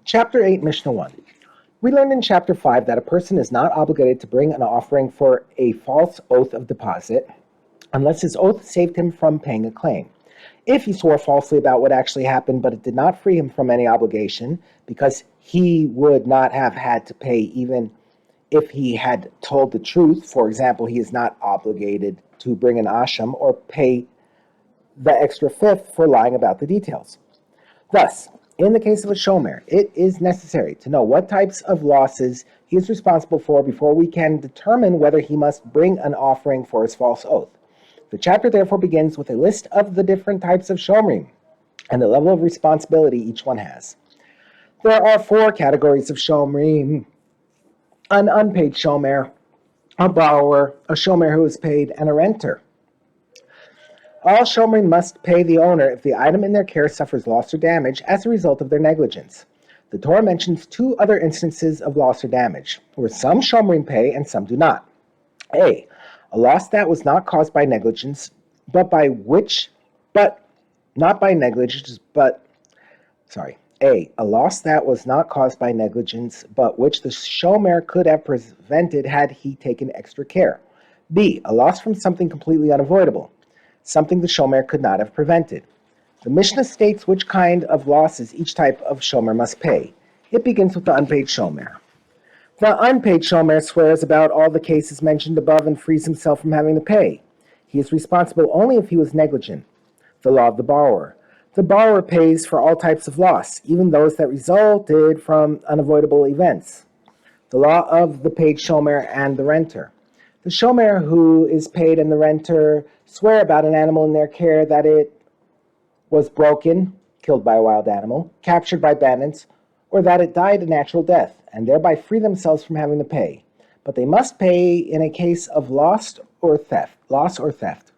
Chapter 8, Mishnah 1. We learned in Chapter 5 that a person is not obligated to bring an offering for a false oath of deposit unless his oath saved him from paying a claim. If he swore falsely about what actually happened, but it did not free him from any obligation, because he would not have had to pay even if he had told the truth. For example, he is not obligated to bring an asham or pay the extra fifth for lying about the details. Thus, in the case of a shomer, it is necessary to know what types of losses he is responsible for before we can determine whether he must bring an offering for his false oath. The chapter therefore begins with a list of the different types of shomrim and the level of responsibility each one has. There are 4 categories of shomrim: an unpaid shomer, a borrower, a shomer who is paid, and a renter. All shomrim must pay the owner if the item in their care suffers loss or damage as a result of their negligence. The Torah mentions 2 other instances of loss or damage, where some shomrim pay and some do not. A loss that was not caused by negligence, A loss that was not caused by negligence, but which the shomer could have prevented had he taken extra care. B, a loss from something completely unavoidable, something the shomer could not have prevented. The Mishnah states which kind of losses each type of shomer must pay. It begins with the unpaid shomer. The unpaid shomer swears about all the cases mentioned above and frees himself from having to pay. He is responsible only if he was negligent. The law of the borrower. The borrower pays for all types of loss, even those that resulted from unavoidable events. The law of the paid shomer and the renter. The shomer who is paid and the renter swear about an animal in their care that it was broken, killed by a wild animal, captured by bandits, or that it died a natural death, and thereby free themselves from having to pay. But they must pay in a case of loss or theft.